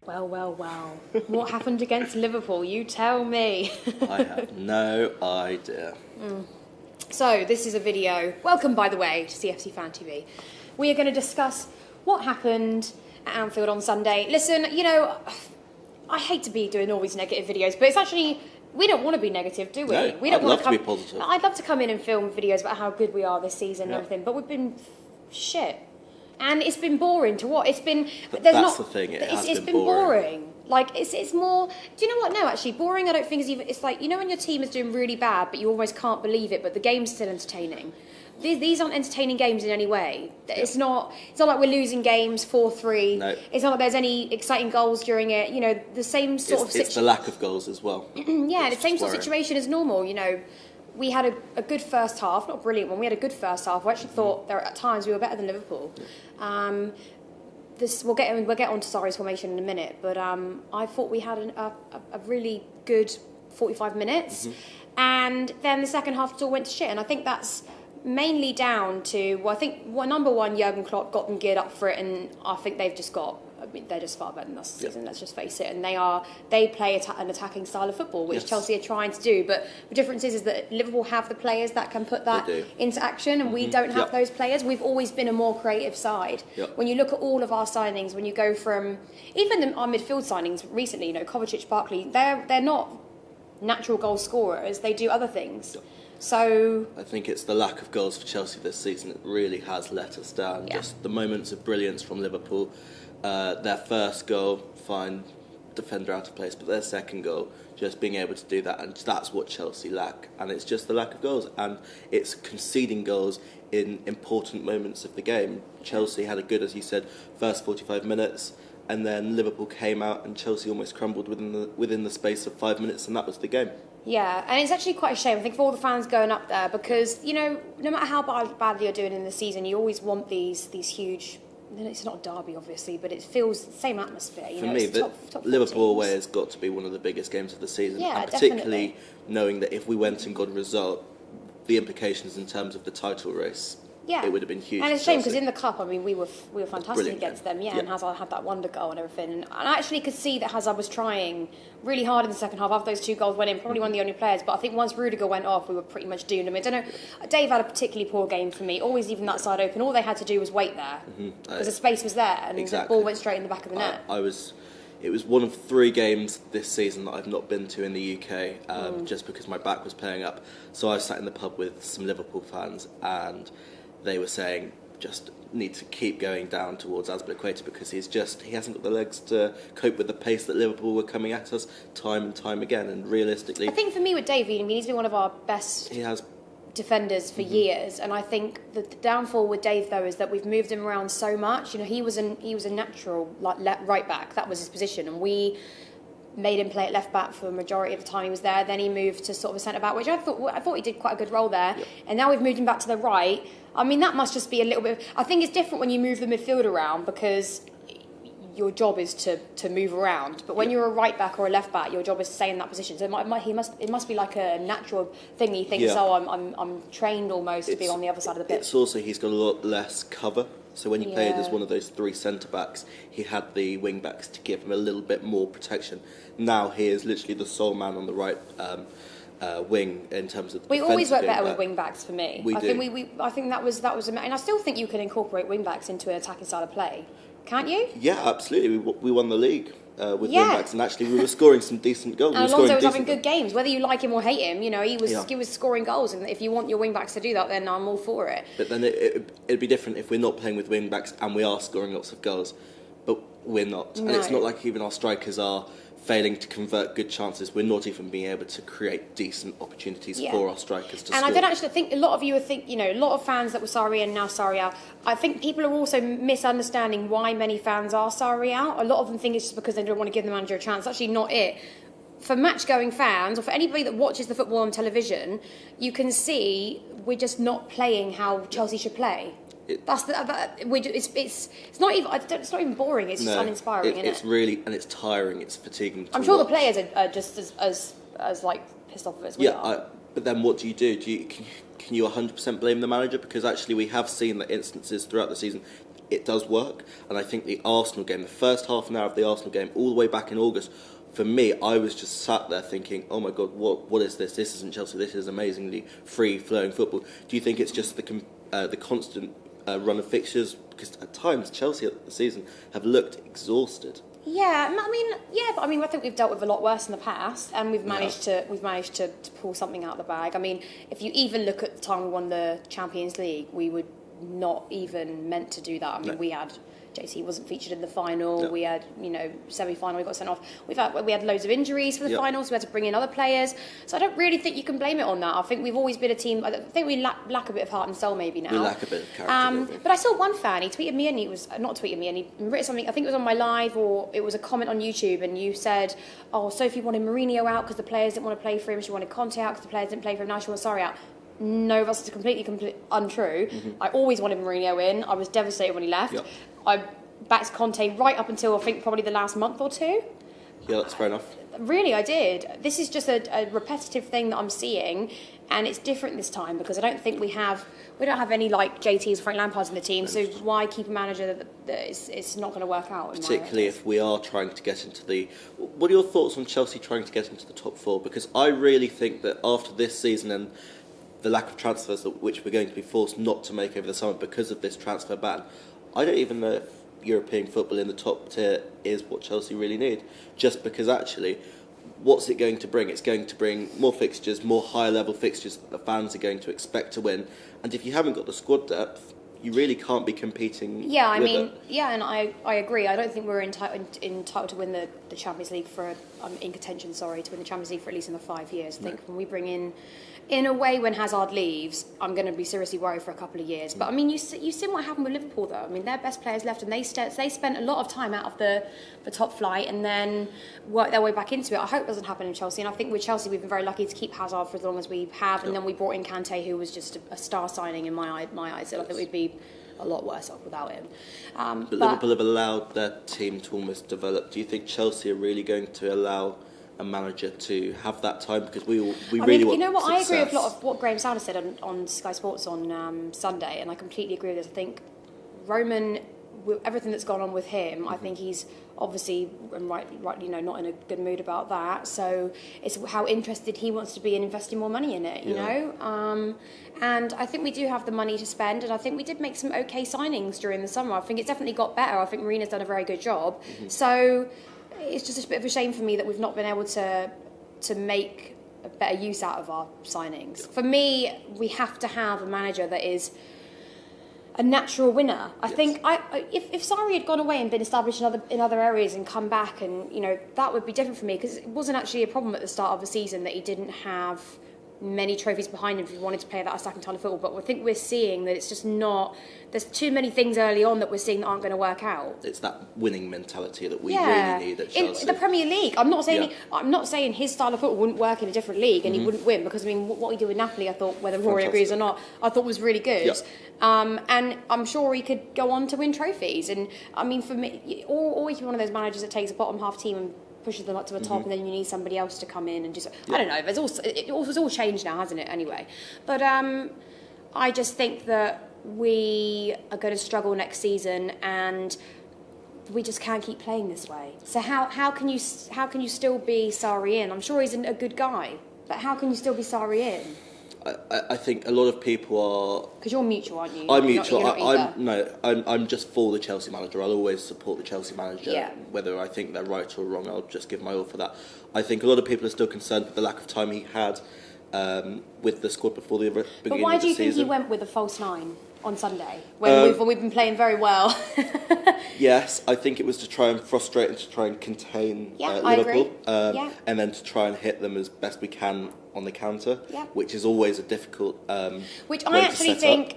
Well, well, well. What happened against Liverpool? You tell me. I have no idea. So, this is a video. Welcome, by the way, to CFC Fan TV. We are going to discuss what happened at Anfield on Sunday. Listen, I hate to be doing all these negative videos, but it's actually... We don't want to be negative, do we? No, We don't I'd love to be positive. I'd love to come in and film videos about how good we are this season and Yeah. everything, but we've been shit. And it's been boring to watch. It's been... That's the thing, it's been boring. Like, it's more... Do you know what? No, actually, boring I don't think is even... It's like, when your team is doing really bad, but you almost can't believe it, but the game's still entertaining. These aren't entertaining games in any way. It's not like we're losing games 4-3. No. It's not like there's any exciting goals during it. The same sort of situation. It's the lack of goals as well. Yeah, the same sort of situation as normal. We had a good first half, not a brilliant one. We had a good first half. I actually thought at times we were better than Liverpool. We'll get on to Sarri's formation in a minute, but I thought we had a really good 45 minutes, and then the second half it all went to shit. And I think that's mainly down to, number one, Jurgen Klopp got them geared up for it, and I think they're just far better than us this season, let's just face it. And they play an attacking style of football, which Chelsea are trying to do. But the difference is that Liverpool have the players that can put that into action, and we don't have those players. We've always been a more creative side. When you look at all of our signings, when you go from even our midfield signings recently, Kovacic, Barkley, they're not natural goal scorers. They do other things. So I think it's the lack of goals for Chelsea this season. It really has let us down. Just the moments of brilliance from Liverpool. Their first goal, fine, defender out of place, but their second goal, just being able to do that, and that's what Chelsea lack. And it's just the lack of goals, and it's conceding goals in important moments of the game. Chelsea had a good, as you said, first 45 minutes, and then Liverpool came out, and Chelsea almost crumbled within the space of 5 minutes, and that was the game. Yeah, and it's actually quite a shame, I think, for all the fans going up there, because, no matter how badly you're doing in the season, you always want these huge... It's not a derby, obviously, but it feels the same atmosphere. For me, Liverpool away has got to be one of the biggest games of the season, and particularly definitely. Knowing that if we went and got a result, the implications in terms of the title race... Yeah, it would have been huge. And it's a shame because in the cup, we were fantastic against them. Yeah, and Hazard had that wonder goal and everything. And I actually could see that Hazard was trying really hard in the second half. After those two goals went in, probably one of the only players. But I think once Rudiger went off, we were pretty much doomed. I don't know. Dave had a particularly poor game for me. Always leaving that side open. All they had to do was wait there because the space was there, and the ball went straight in the back of the net. It was one of 3 games this season that I've not been to in the UK, just because my back was playing up. So I sat in the pub with some Liverpool fans, and they were saying just need to keep going down towards Azpilicueta because he hasn't got the legs to cope with the pace that Liverpool were coming at us time and time again. And realistically, I think for me with Dave, he's been one of our best defenders for years, and I think the downfall with Dave though is that we've moved him around so much. He was a natural right back, that was his position, and we made him play at left back for the majority of the time he was there. Then he moved to sort of a centre back, which I thought he did quite a good role there. And now we've moved him back to the right. That must just be a little bit... I think it's different when you move the midfield around because your job is to move around. But when you're a right back or a left back, your job is to stay in that position. So it must be like a natural thing. He thinks, I'm trained almost to be on the other side of the pitch. It's also he's got a lot less cover. So when he played as one of those 3 centre-backs, he had the wing-backs to give him a little bit more protection. Now he is literally the sole man on the right wing in terms of... We always work better with wing-backs for me. I think that was and I still think you can incorporate wing-backs into an attacking style of play. Can't you? Yeah, absolutely. We won the league with wing-backs, and actually we were scoring some decent goals. And Alonso was having good games. Whether you like him or hate him, he was scoring goals, and if you want your wing-backs to do that, then I'm all for it. But then it'd be different if we're not playing with wing-backs and we are scoring lots of goals, but we're not. No. And it's not like even our strikers are failing to convert good chances. We're not even being able to create decent opportunities for our strikers to score. And I don't actually think a lot of you think, a lot of fans that were Sarri and now Sarri out, I think people are also misunderstanding why many fans are Sarri out. A lot of them think it's just because they don't want to give the manager a chance. That's actually not it. For match-going fans, or for anybody that watches the football on television, you can see we're just not playing how Chelsea should play. It's not even boring. It's just uninspiring. It's really, and it's tiring. It's fatiguing. I'm sure the players are just as pissed off of it as we are. But then what do you do? Can you 100% blame the manager? Because actually we have seen the instances throughout the season it does work. And I think the Arsenal game, the first half an hour of the Arsenal game, all the way back in August, for me, I was just sat there thinking, oh my God, what is this? This isn't Chelsea. This is amazingly free-flowing football. Do you think it's just the constant run of fixtures? Because at times, Chelsea at the season have looked exhausted. Yeah, but I think we've dealt with a lot worse in the past, and we've managed to pull something out of the bag. I mean, if you even look at the time we won the Champions League, we were not even meant to do that. I mean, we had JT wasn't featured in the final. No. We had, semi-final. We got sent off. We had loads of injuries for the final, so we had to bring in other players. So I don't really think you can blame it on that. I think we've always been a team. I think we lack a bit of heart and soul maybe now. We lack a bit of character. But I saw one fan. He tweeted me, and he was not tweeted me, and he written something. I think it was on my live, or it was a comment on YouTube, and you said, "Oh, Sophie wanted Mourinho out because the players didn't want to play for him. She wanted Conte out because the players didn't play for him. Now she wants Sarri out." No, that's completely untrue. Mm-hmm. I always wanted Mourinho in. I was devastated when he left. Yep. I backed Conte right up until I think probably the last month or two. Yeah, that's fair enough. Really, I did. This is just a repetitive thing that I'm seeing, and it's different this time because I don't think we don't have any like JTs or Frank Lampards in the team. So why keep a manager that it's not going to work out? Particularly if we are trying to get into the. What are your thoughts on Chelsea trying to get into the top four? Because I really think that after this season and the lack of transfers which we're going to be forced not to make over the summer because of this transfer ban, I don't even know if European football in the top tier is what Chelsea really need. Just because actually, what's it going to bring? It's going to bring more fixtures, more higher level fixtures that the fans are going to expect to win. And if you haven't got the squad depth, you really can't be competing. Yeah, and I agree. I don't think we're entitled to win the Champions League in contention. To win the Champions League for at least another 5 years. I think when we bring in a way, when Hazard leaves, I'm going to be seriously worried for a couple of years. But I mean, you've seen what happened with Liverpool, though. I mean, their best players left, and they spent a lot of time out of the top flight and then worked their way back into it. I hope it doesn't happen in Chelsea. And I think with Chelsea, we've been very lucky to keep Hazard for as long as we have. And then we brought in Kante, who was just a star signing in my eyes. And I think we'd be a lot worse off without him. But Liverpool have allowed their team to almost develop. Do you think Chelsea are really going to allow a manager to have that time? Because we really want success. I agree with a lot of what Graham Sanders said on Sky Sports on Sunday, and I completely agree with this. I think Roman, with everything that's gone on with him, I think he's obviously, and rightly, not in a good mood about that. So it's how interested he wants to be in investing more money in it, you know. And I think we do have the money to spend, and I think we did make some okay signings during the summer. I think it's definitely got better. I think Marina's done a very good job. Mm-hmm. So it's just a bit of a shame for me that we've not been able to make a better use out of our signings. Yeah. For me, we have to have a manager that is a natural winner. I think if Sarri had gone away and been established in other areas and come back, and that would be different for me, because it wasn't actually a problem at the start of the season that he didn't have many trophies behind him if he wanted to play that attacking style of football. But I think we're seeing that it's just not. There's too many things early on that we're seeing that aren't going to work out. It's that winning mentality that we really need at Chelsea. In the Premier League, I'm not saying his style of football wouldn't work in a different league and he wouldn't win, because what he did with Napoli, I thought, whether Rory agrees or not, I thought was really good. Yep. And I'm sure he could go on to win trophies. And I mean, for me, always be one of those managers that takes a bottom half team and pushes them up to the top, and then you need somebody else to come in and just I don't know. It's all changed now, hasn't it? Anyway, but I just think that we are going to struggle next season, and we just can't keep playing this way. So how can you still be Sarri in? I'm sure he's a good guy, but how can you still be Sarri in? I think a lot of people are. Because you're mutual, aren't you? I'm mutual. I'm just for the Chelsea manager. I'll always support the Chelsea manager. Yeah. Whether I think they're right or wrong, I'll just give my all for that. I think a lot of people are still concerned with the lack of time he had with the squad before the beginning of the season. But why do you think he went with a false 9 on Sunday when we've been playing very well? Yes, I think it was to try and frustrate and to try and contain Liverpool. I agree. And then to try and hit them as best we can on the counter, which is always a difficult which I actually think,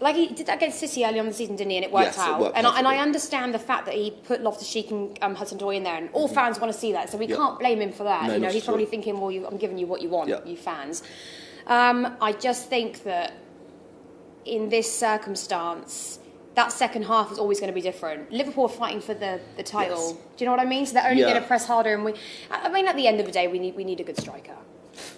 like he did that against City early on in the season, didn't he? And it worked out. It worked and I understand the fact that he put Loftus-Cheek and Hudson-Odoi in there, and all fans want to see that, so we can't blame him for that. No, he's probably thinking, well, I'm giving you what you want, you fans. I just think that in this circumstance, that second half is always going to be different. Liverpool are fighting for the title. Yes. Do you know what I mean? So they're only going to press harder, and at the end of the day, we need a good striker.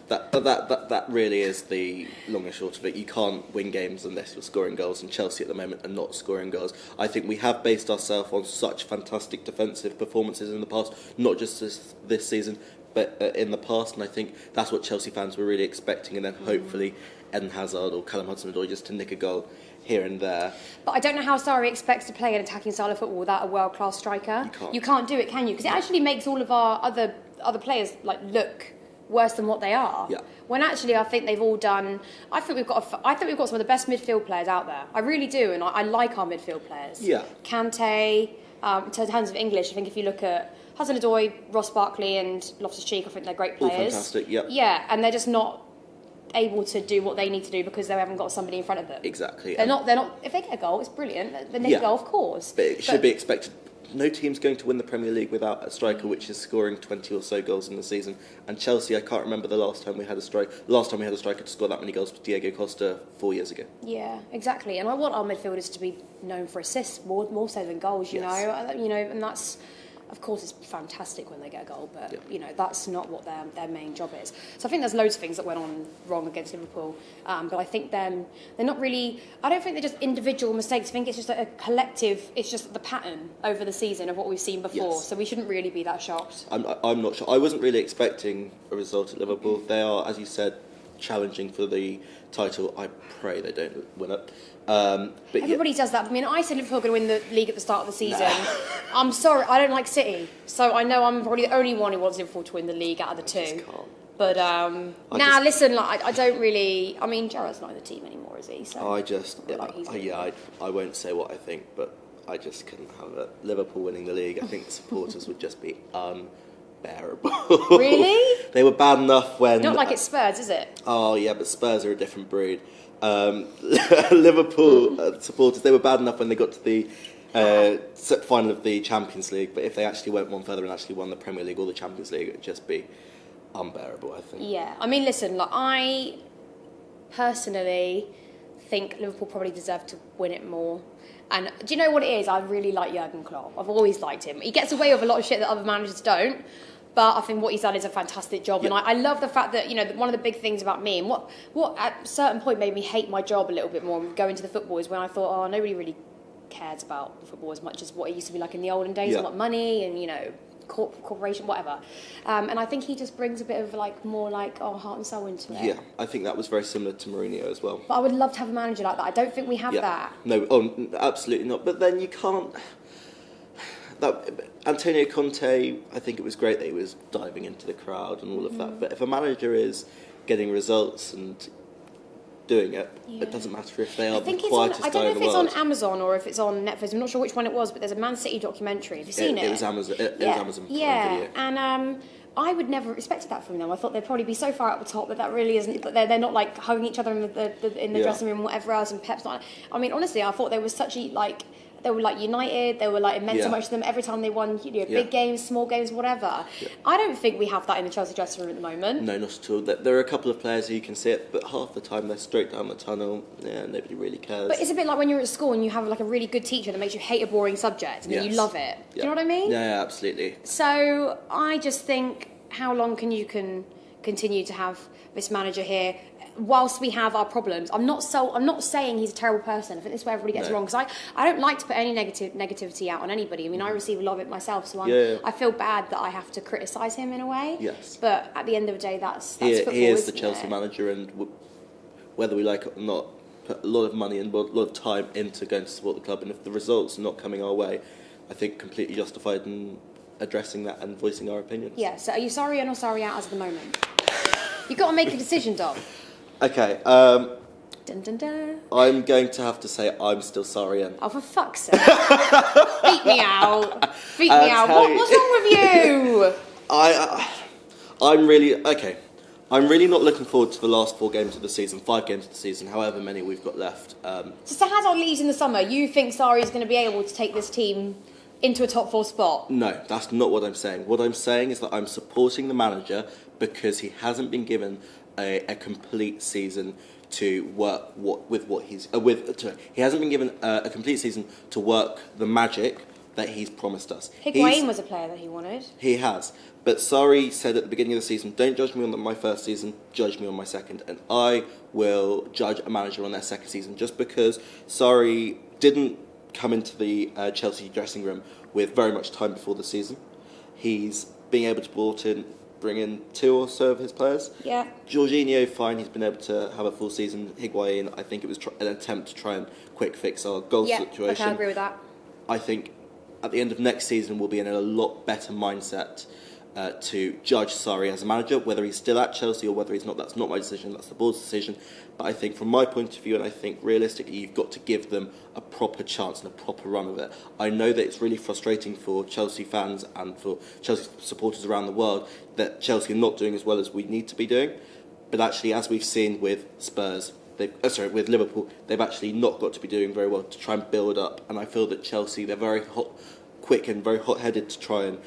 That really is the long and short of it. You can't win games unless you're scoring goals, and Chelsea at the moment are not scoring goals. I think we have based ourselves on such fantastic defensive performances in the past, not just this season, but in the past, and I think that's what Chelsea fans were really expecting, and then hopefully Eden Hazard or Callum Hudson-Odoi just to nick a goal here and there. But I don't know how Sarri expects to play an attacking style of football without a world-class striker. You can't do it, can you? Because it actually makes all of our other players look worse than what they are. Yeah. When actually, I think they've all done. I think we've got some of the best midfield players out there. I really do, and I like our midfield players. Yeah. Kante, in terms of English, I think if you look at Hudson-Odoi, Ross Barkley, and Loftus-Cheek, I think they're great players. All fantastic. Yeah. Yeah, and they're just not able to do what they need to do because they haven't got somebody in front of them. Exactly. They're not. If they get a goal, it's brilliant. They nick a goal, of course. But it should be expected. No team's going to win the Premier League without a striker which is scoring 20 or so goals in the season. And Chelsea, I can't remember the last time we had a striker. The last time we had a striker to score that many goals was Diego Costa 4 years ago. Yeah, exactly. And I want our midfielders to be known for assists more so than goals. You know, and that's. Of course, it's fantastic when they get a goal, but that's not what their main job is. So I think there's loads of things that went on wrong against Liverpool, but I think they're not really. I don't think they're just individual mistakes. I think it's just a collective. It's just the pattern over the season of what we've seen before. Yes. So we shouldn't really be that shocked. I'm not sure. I wasn't really expecting a result at Liverpool. They are, as you said, challenging for the title. I pray they don't win it. But everybody does that. I mean, I said Liverpool are going to win the league at the start of the season. I'm sorry, I don't like City, so I know I'm probably the only one who wants Liverpool to win the league out of the two. But listen, I don't really. I mean, Gerrard's not in the team anymore, is he? So I won't say what I think, but I just couldn't have it. Liverpool winning the league. I think the supporters would just be unbearable. Really? They were bad enough when. Not like it's Spurs, is it? Oh yeah, but Spurs are a different breed. Liverpool supporters, they were bad enough when they got to the final of the Champions League, but if they actually went one further and actually won the Premier League or the Champions League, it would just be unbearable, I think. Yeah, I mean, listen, I personally think Liverpool probably deserve to win it more. And do you know what it is? I really like Jurgen Klopp. I've always liked him. He gets away with a lot of shit that other managers don't. But I think what he's done is a fantastic job. Yep. And I love the fact that, one of the big things about me and what at a certain point made me hate my job a little bit more and go into the football is when I thought, nobody really cares about football as much as what it used to be like in the olden days. A lot of money and, corporation, whatever. And I think he just brings a bit of more heart and soul into it. Yeah, I think that was very similar to Mourinho as well. But I would love to have a manager like that. I don't think we have that. No, absolutely not. But then you can't... Antonio Conte, I think it was great that he was diving into the crowd and all of that. But if a manager is getting results and doing it, it doesn't matter if they are the quietest guy in the world. I don't know if it's on Amazon or if it's on Netflix. I'm not sure which one it was, but there's a Man City documentary. Have you seen it? It was Amazon. It was Amazon Prime Video. And I would never have expected that from them. I thought they'd probably be so far up the top that really isn't. But they're not hugging each other in the dressing room and whatever else. And Pep's not. I mean, honestly, I thought they were such they were united. They were it meant so much to them every time they won. Big games, small games, whatever. Yeah. I don't think we have that in the Chelsea dressing room at the moment. No, not at all. There are a couple of players who you can see it, but half the time they're straight down the tunnel. Yeah, nobody really cares. But it's a bit like when you're at school and you have a really good teacher that makes you hate a boring subject and then you love it. Do you know what I mean? Yeah, absolutely. So I just think, how long can you continue to have this manager here? Whilst we have our problems, I'm not saying he's a terrible person. I think this is where everybody gets wrong, because I don't like to put any negativity out on anybody. I mean, I receive a lot of it myself, so I feel bad that I have to criticise him in a way. Yes. But at the end of the day, that's football. He is the Chelsea manager, and whether we like it or not, put a lot of money and a lot of time into going to support the club. And if the results are not coming our way, I think completely justified in addressing that and voicing our opinions. Yeah. So are you sorry in or sorry out as of the moment? You've got to make a decision, Dom. Okay, dun, dun, dun. I'm going to have to say I'm still sorry. Oh, for fuck's sake. Beat me out. What's wrong with you? I'm really not looking forward to the last 4 games of the season, 5 games of the season, however many we've got left. So Hazard leaves in the summer. You think Sarri is going to be able to take this team into a top 4 spot? No, that's not what I'm saying. What I'm saying is that I'm supporting the manager because he hasn't been given a complete season to work he hasn't been given a complete season to work the magic that he's promised us. Higuain was a player that he wanted. He has. But Sarri said at the beginning of the season, don't judge me on my first season, judge me on my second. And I will judge a manager on their second season, just because Sarri didn't come into the Chelsea dressing room with very much time before the season. He's being able to bring in 2 or so of his players. Yeah. Jorginho, fine, he's been able to have a full season. Higuain, I think it was an attempt to try and quick fix our goal situation. I agree with that. I think at the end of next season we'll be in a lot better mindset to judge Sarri as a manager, whether he's still at Chelsea or whether he's not. That's not my decision, that's the board's decision. But I think from my point of view, and I think realistically, you've got to give them a proper chance and a proper run of it. I know that it's really frustrating for Chelsea fans and for Chelsea supporters around the world that Chelsea are not doing as well as we need to be doing. But actually, as we've seen with Spurs, with Liverpool, they've actually not got to be doing very well to try and build up. And I feel that Chelsea, they're very quick and very hot-headed to try and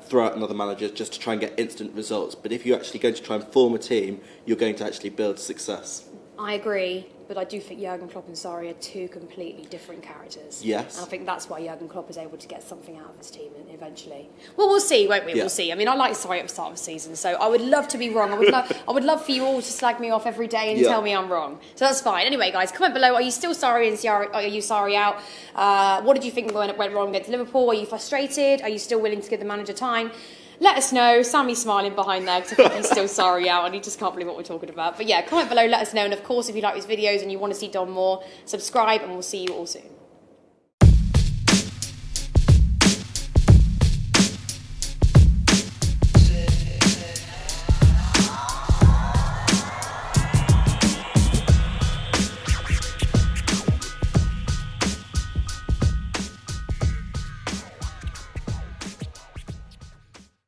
throw out another manager just to try and get instant results. But if you're actually going to try and form a team, you're going to actually build success. I agree, but I do think Jurgen Klopp and Sarri are 2 completely different characters. Yes. And I think that's why Jurgen Klopp is able to get something out of his team eventually. Well, we'll see, won't we? Yeah. We'll see. I mean, I like Sarri at the start of the season, so I would love to be wrong. I would love for you all to slag me off every day and tell me I'm wrong. So that's fine. Anyway, guys, comment below. Are you still Sarri and are you Sarri out? What did you think went wrong against Liverpool? Are you frustrated? Are you still willing to give the manager time? Let us know. Sammy's smiling behind there because I think he's still Sarri out and he just can't believe what we're talking about. But yeah, comment below, let us know. And of course, if you like these videos and you want to see Don more, subscribe and we'll see you all soon.